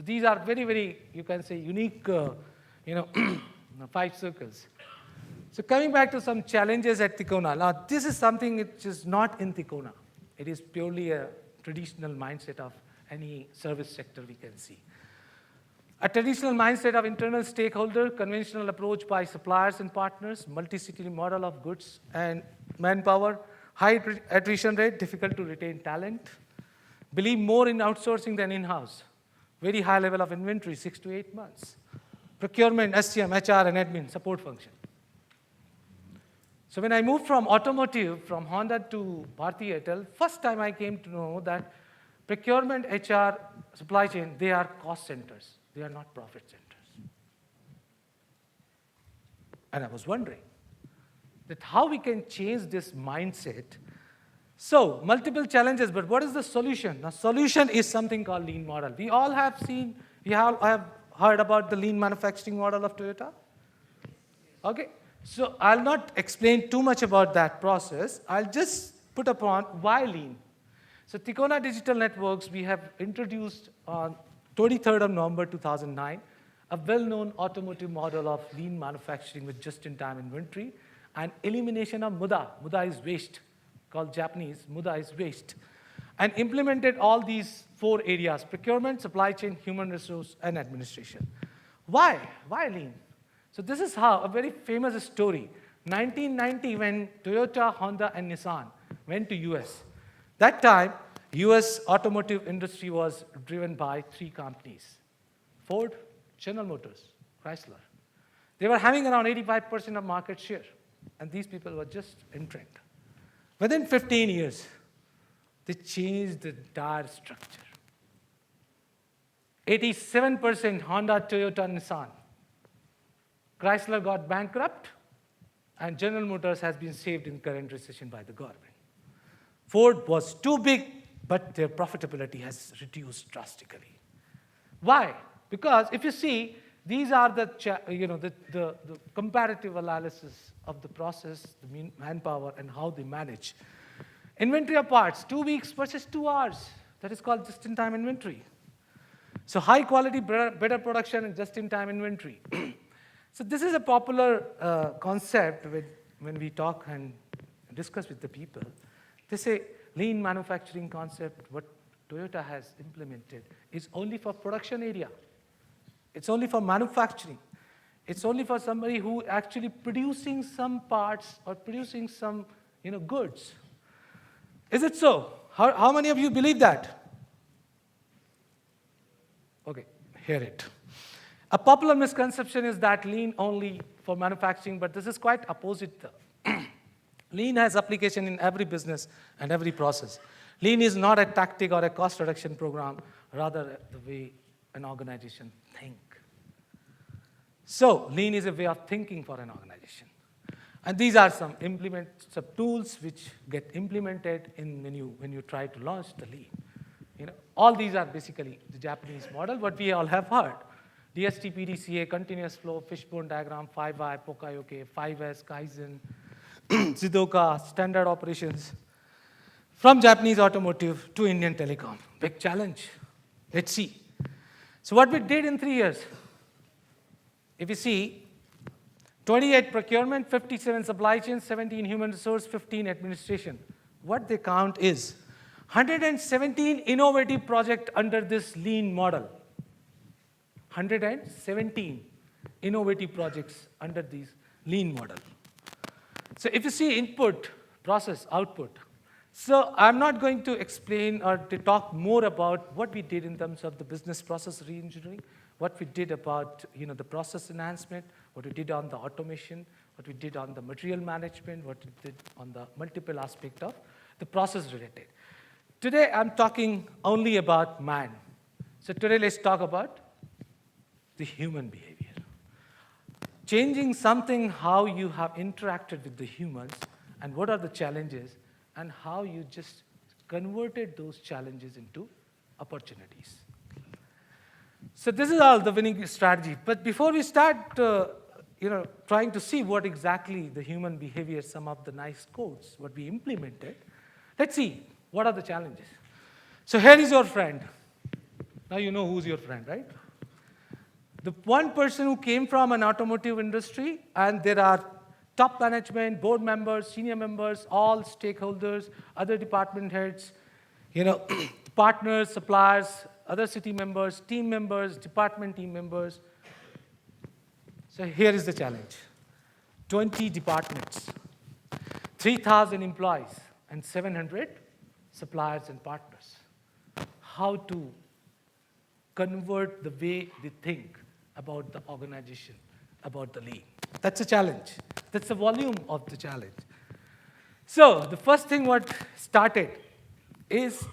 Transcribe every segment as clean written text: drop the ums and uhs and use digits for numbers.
these are very, very, you can say, unique, 5 circles. So coming back to some challenges at Tikona. Now, this is something which is not in Tikona. It is purely a traditional mindset of any service sector we can see. A traditional mindset of internal stakeholder, conventional approach by suppliers and partners, multi-city model of goods and manpower, high attrition rate, difficult to retain talent, believe more in outsourcing than in-house, very high level of inventory, 6 to 8 months, procurement, SCM, HR, and admin, support function. So when I moved from automotive, from Honda to Bharti Airtel, first time I came to know that procurement, HR, supply chain, they are cost centers. They are not profit centers. And I was wondering that how we can change this mindset. So multiple challenges, but what is the solution? The solution is something called lean model. We all have seen, have heard about the lean manufacturing model of Toyota. Okay, so I'll not explain too much about that process. I'll just put upon why lean. So Tikona Digital Networks, we have introduced on 23rd of November 2009, a well-known automotive model of lean manufacturing with just-in-time inventory and elimination of muda. Muda is waste, called Japanese, muda is waste. And implemented all these 4 areas: procurement, supply chain, human resource, and administration. Why? Why lean? So this is how, a very famous story. 1990, when Toyota, Honda, and Nissan went to US. That time, US automotive industry was driven by 3 companies: Ford, General Motors, Chrysler. They were having around 85% of market share, and these people were just entrant. Within 15 years, they changed the entire structure. 87% Honda, Toyota, Nissan. Chrysler got bankrupt, and General Motors has been saved in current recession by the government. Ford was too big, but their profitability has reduced drastically. Why? Because if you see, these are the comparative analysis of the process, the manpower, and how they manage. Inventory of parts, 2 weeks versus 2 hours. That is called just-in-time inventory. So high quality, better production, and just-in-time inventory. So this is a popular concept when we talk and discuss with the people. They say lean manufacturing concept, what Toyota has implemented, is only for production area. It's only for manufacturing. It's only for somebody who actually producing some parts or producing some goods. Is it so? How many of you believe that? Okay, hear it. A popular misconception is that lean only for manufacturing, but this is quite opposite. Lean has application in every business and every process. Lean is not a tactic or a cost reduction program, rather the way an organization thinks. So lean is a way of thinking for an organization. And these are some tools which get implemented when you try to launch the lean. All these are basically the Japanese model, what we all have heard. DST, PDCA, continuous flow, fishbone diagram, 5i, Pokayoke, 5S, Kaizen, Zidoka, standard operations. From Japanese automotive to Indian telecom. Big challenge. Let's see. So what we did in 3 years, if you see, 28 procurement, 57 supply chain, 17 human resource, 15 administration. What they count is 117 innovative projects under this lean model. 117 innovative projects under this lean model. So if you see input, process, output. So I'm not going to explain or to talk more about what we did in terms of the business process re-engineering, what we did about the process enhancement, what we did on the automation, what we did on the material management, what we did on the multiple aspect of the process related. Today I'm talking only about man. So today let's talk about the human behavior. Changing something, how you have interacted with the humans, and what are the challenges, and how you just converted those challenges into opportunities. So this is all the winning strategy. But before we start, trying to see what exactly the human behavior, some of the nice codes, what we implemented, let's see what are the challenges. So here is your friend. Now you know who's your friend, right? The one person who came from an automotive industry, and there are top management, board members, senior members, all stakeholders, other department heads, partners, suppliers, other city members, team members, department team members. So here is the challenge. 20 departments, 3,000 employees, and 700 suppliers and partners. How to convert the way they think about the organization, about the lean. That's a challenge. That's the volume of the challenge. So the first thing what started is,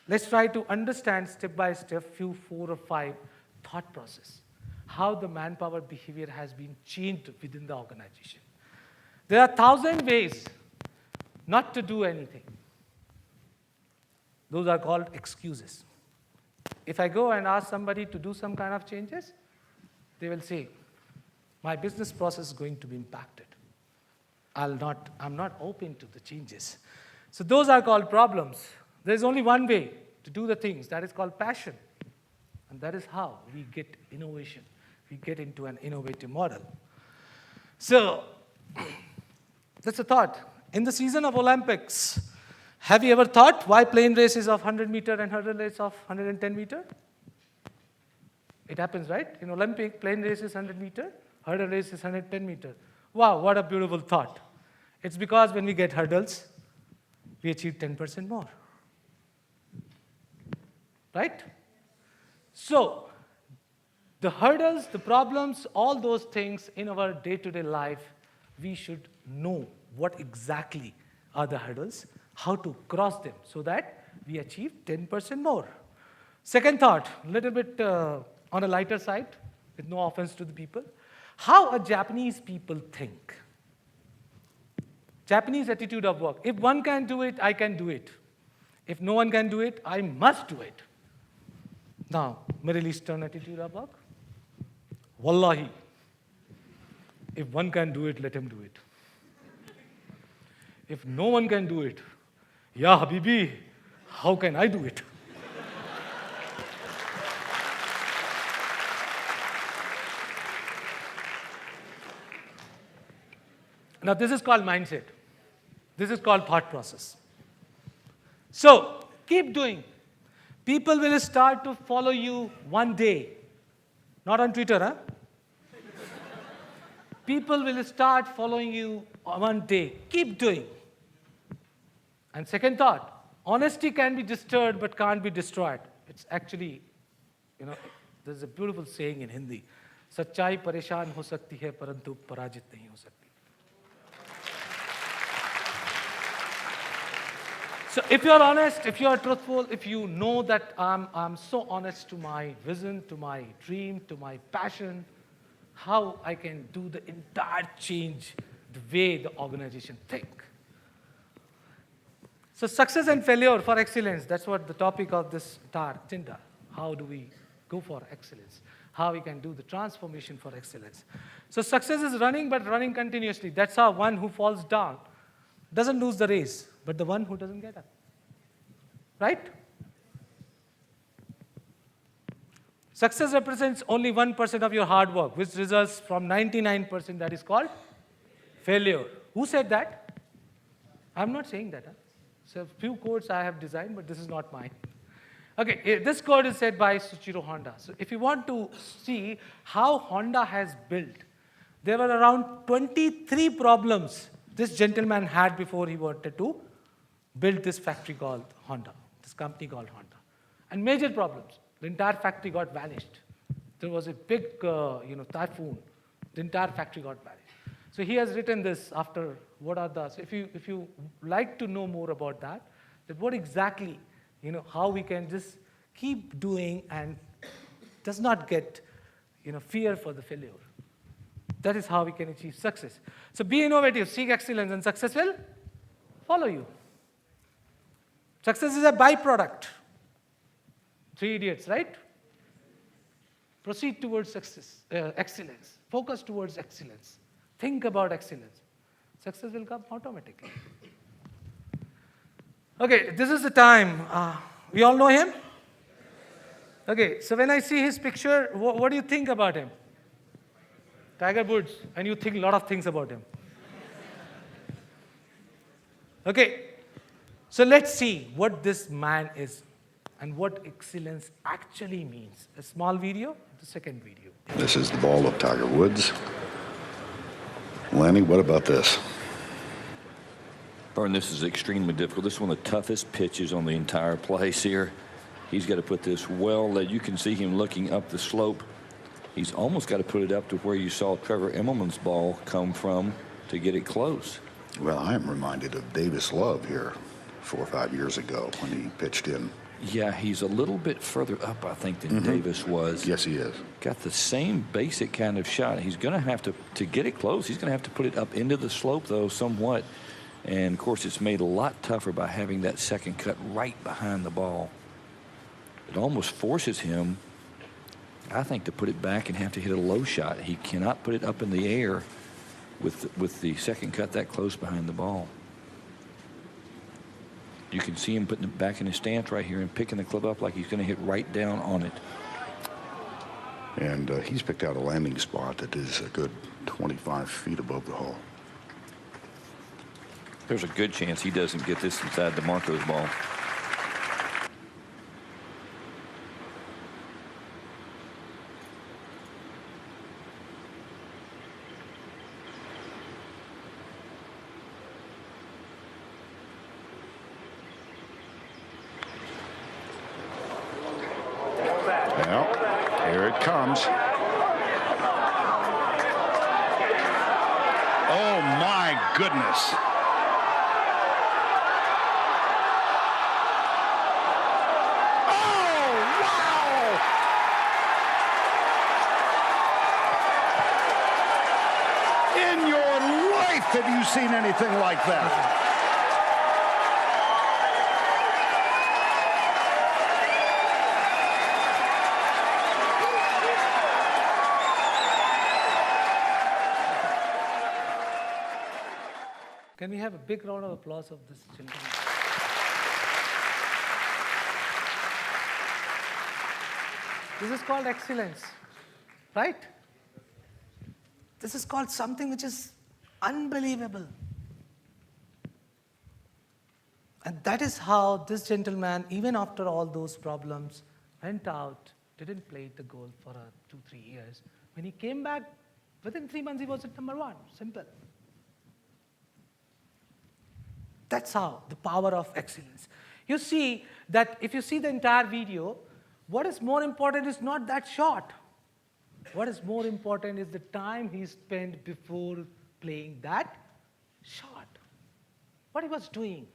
let's try to understand step by step, 4 or 5 thought process, how the manpower behavior has been changed within the organization. There are 1,000 ways not to do anything. Those are called excuses. If I go and ask somebody to do some kind of changes, they will say, my business process is going to be impacted. I'm not open to the changes. So those are called problems. There's only one way to do the things. That is called passion. And that is how we get innovation. We get into an innovative model. So that's a thought. In the season of Olympics, have you ever thought why plane races of 100 meter and hurdle race of 110 meter? It happens, right? In Olympic, plane race is 100 meter, hurdle race is 110 meter. Wow, what a beautiful thought. It's because when we get hurdles, we achieve 10% more. Right? So, the hurdles, the problems, all those things in our day-to-day life, we should know what exactly are the hurdles, how to cross them so that we achieve 10% more. Second thought, a little bit on a lighter side, with no offense to the people. How a Japanese people think. Japanese attitude of work. If one can do it, I can do it. If no one can do it, I must do it. Now, Middle Eastern attitude of work. Wallahi, if one can do it, let him do it. If no one can do it, Ya Habibi, how can I do it? Now, this is called mindset. This is called thought process. So, keep doing. People will start to follow you one day. Not on Twitter, huh? People will start following you one day. Keep doing. And second thought, honesty can be disturbed but can't be destroyed. It's actually, there's a beautiful saying in Hindi. Sachai pareshan ho sakti hai, parantu parajit nahi ho sakti. So if you're honest, if you're truthful, if you know that I'm so honest to my vision, to my dream, to my passion, how I can do the entire change the way the organization think. So success and failure for excellence, that's what the topic of this entire agenda. How do we go for excellence? How we can do the transformation for excellence. So success is running, but running continuously. That's how one who falls down doesn't lose the race, but the one who doesn't get up. Right? Success represents only 1% of your hard work, which results from 99% that is called failure. Who said that? I'm not saying that. Huh? So a few quotes I have designed, but this is not mine. Okay, this quote is said by Soichiro Honda. So if you want to see how Honda has built, there were around 23 problems this gentleman had before he wanted to build this factory called Honda, this company called Honda. And major problems. The entire factory got vanished. There was a big typhoon. The entire factory got vanished. So he has written this after what are the, so if you like to know more about that what exactly, how we can just keep doing and does not get, fear for the failure. That is how we can achieve success. So be innovative, seek excellence, and success will follow you. Success is a byproduct. 3 idiots, right? Proceed towards success, excellence. Focus towards excellence. Think about excellence. Success will come automatically. Okay, this is the time. We all know him? Okay, so when I see his picture, what do you think about him? Tiger Woods, and you think a lot of things about him. Okay, so let's see what this man is and what excellence actually means. A small video, the second video. This is the ball of Tiger Woods. Lanny, what about this? Vern, this is extremely difficult. This is one of the toughest pitches on the entire place here. He's got to put this well. You can see him looking up the slope. He's almost got to put it up to where you saw Trevor Immelman's ball come from to get it close. Well, I am reminded of Davis Love here 4 or 5 years ago when he pitched in. Yeah, he's a little bit further up, I think, than Davis was. Yes, he is. Got the same basic kind of shot. He's going to have to get it close, he's going to have to put it up into the slope, though, somewhat. And, of course, it's made a lot tougher by having that second cut right behind the ball. It almost forces him, I think, to put it back and have to hit a low shot. He cannot put it up in the air with the second cut that close behind the ball. You can see him putting it back in his stance right here and picking the club up like he's going to hit right down on it. And he's picked out a landing spot that is a good 25 feet above the hole. There's a good chance he doesn't get this inside DeMarco's ball. Well, here it comes. Oh, my goodness. Have you seen anything like that? Can we have a big round of applause of this gentleman? This is called excellence, right? This is called something which is unbelievable. And that is how this gentleman, even after all those problems, went out, didn't play the goal for 2-3 years. When he came back, within 3 months he was at number 1. Simple. That's how, the power of excellence. You see that if you see the entire video, what is more important is not that shot. What is more important is the time he spent before playing that shot. What he was doing.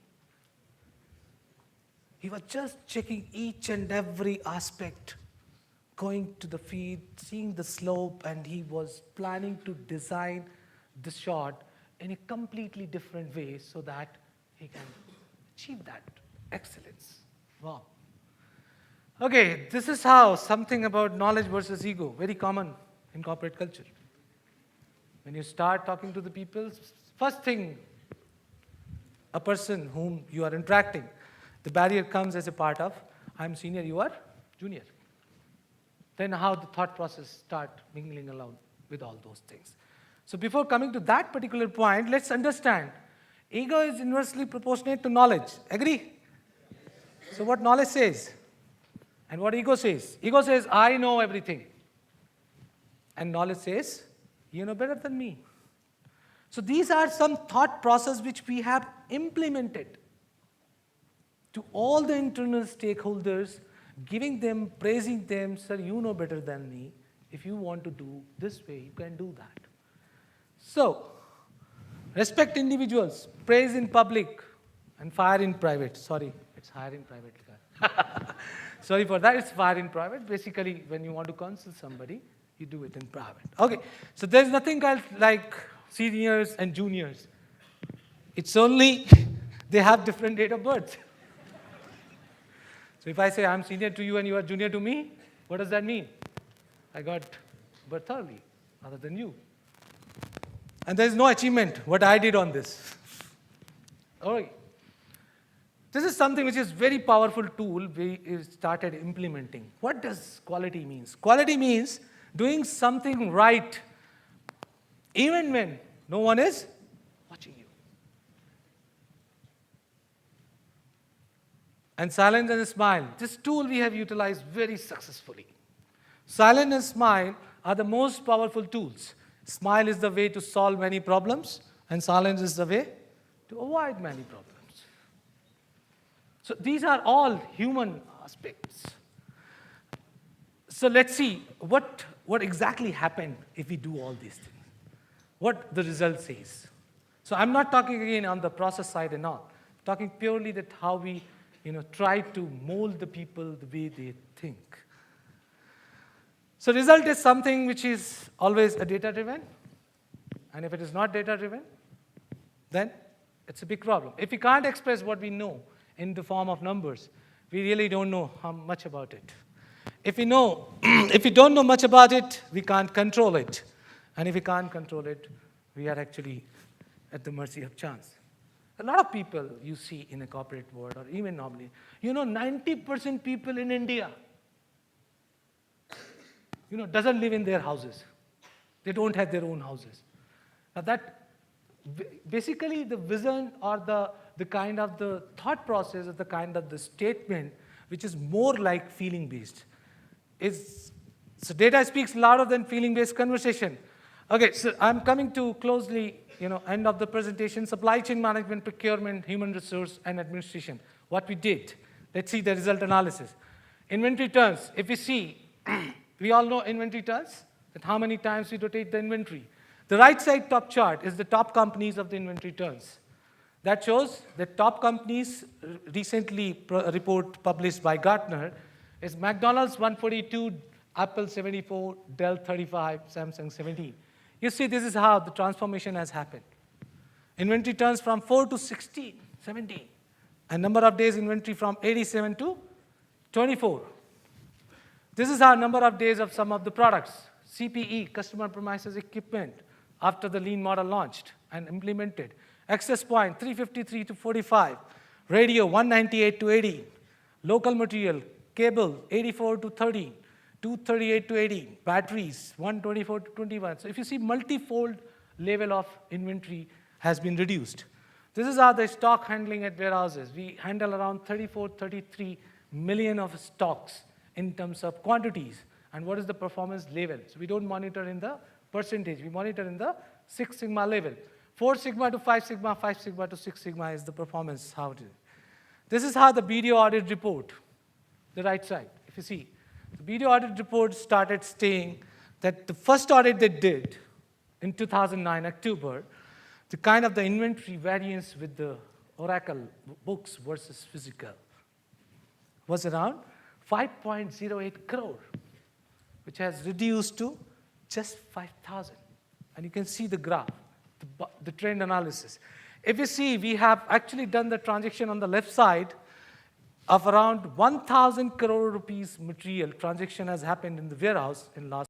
He was just checking each and every aspect, going to the field, seeing the slope, and he was planning to design the shot in a completely different way so that he can achieve that excellence. Wow. Okay, this is how something about knowledge versus ego, very common in corporate culture. When you start talking to the people, first thing, a person whom you are interacting, the barrier comes as a part of, I'm senior, you are junior. Then how the thought process start mingling along with all those things. So before coming to that particular point, let's understand, ego is inversely proportionate to knowledge. Agree? So what knowledge says? And what ego says? Ego says, I know everything. And knowledge says, you know better than me. So these are some thought process which we have implemented to all the internal stakeholders, giving them, praising them, sir, you know better than me. If you want to do this way, you can do that. So, respect individuals, praise in public, and fire in private. Sorry, it's hire in private. Sorry for that, it's fire in private. Basically, when you want to counsel somebody, you do it in private. Okay, so there's nothing else like seniors and juniors. It's only they have different date of birth. So if I say I'm senior to you and you are junior to me, what does that mean? I got birth early, other than you. And there is no achievement what I did on this. Okay. This is something which is very powerful tool we started implementing. What does quality means? Quality means doing something right even when no one is watching you. And silence and smile. This tool we have utilized very successfully. Silence and smile are the most powerful tools. Smile is the way to solve many problems, and silence is the way to avoid many problems. So these are all human aspects. So let's see what exactly happened if we do all these things. What the result says. So I'm not talking again on the process side and all. I'm talking purely that how we try to mold the people the way they think. So result is something which is always a data-driven. And if it is not data-driven, then it's a big problem. If we can't express what we know in the form of numbers, we really don't know how much about it. If we don't know much about it, we can't control it. And if we can't control it, we are actually at the mercy of chance. A lot of people you see in a corporate world, or even normally, 90% people in India, doesn't live in their houses. They don't have their own houses. Now that, basically the vision or the kind of the thought process or the kind of the statement which is more like feeling-based. So data speaks louder than feeling-based conversation. Okay, so I'm coming to closely, end of the presentation, supply chain management, procurement, human resource, and administration. What we did. Let's see the result analysis. Inventory turns. If we see, we all know inventory turns, that how many times we rotate the inventory. The right side top chart is the top companies of the inventory turns. That shows that top companies recently report published by Gartner is McDonald's 142, Apple 74, Dell 35, Samsung 17. You see, this is how the transformation has happened. Inventory turns from 4 to 16, 17. And number of days inventory from 87 to 24. This is our number of days of some of the products. CPE, customer premises equipment, after the lean model launched and implemented. Access point, 353 to 45. Radio, 198 to 80. Local material, cable, 84 to 30. 238 to 80, batteries, 124 to 21. So if you see, multi-fold level of inventory has been reduced. This is how the stock handling at warehouses. We handle around 34, 33 million of stocks in terms of quantities. And what is the performance level? So we don't monitor in the percentage. We monitor in the 6 sigma level. 4 sigma to 5 sigma, 5 sigma to 6 sigma is the performance. How it is. This is how the BDO audit report, the right side, if you see. The BDO audit report started saying that the first audit they did in 2009, October, the kind of the inventory variance with the Oracle books versus physical was around 5.08 crore, which has reduced to just 5,000. And you can see the graph, the trend analysis. If you see, we have actually done the transaction on the left side of around 1,000 crore rupees material transaction has happened in the warehouse in last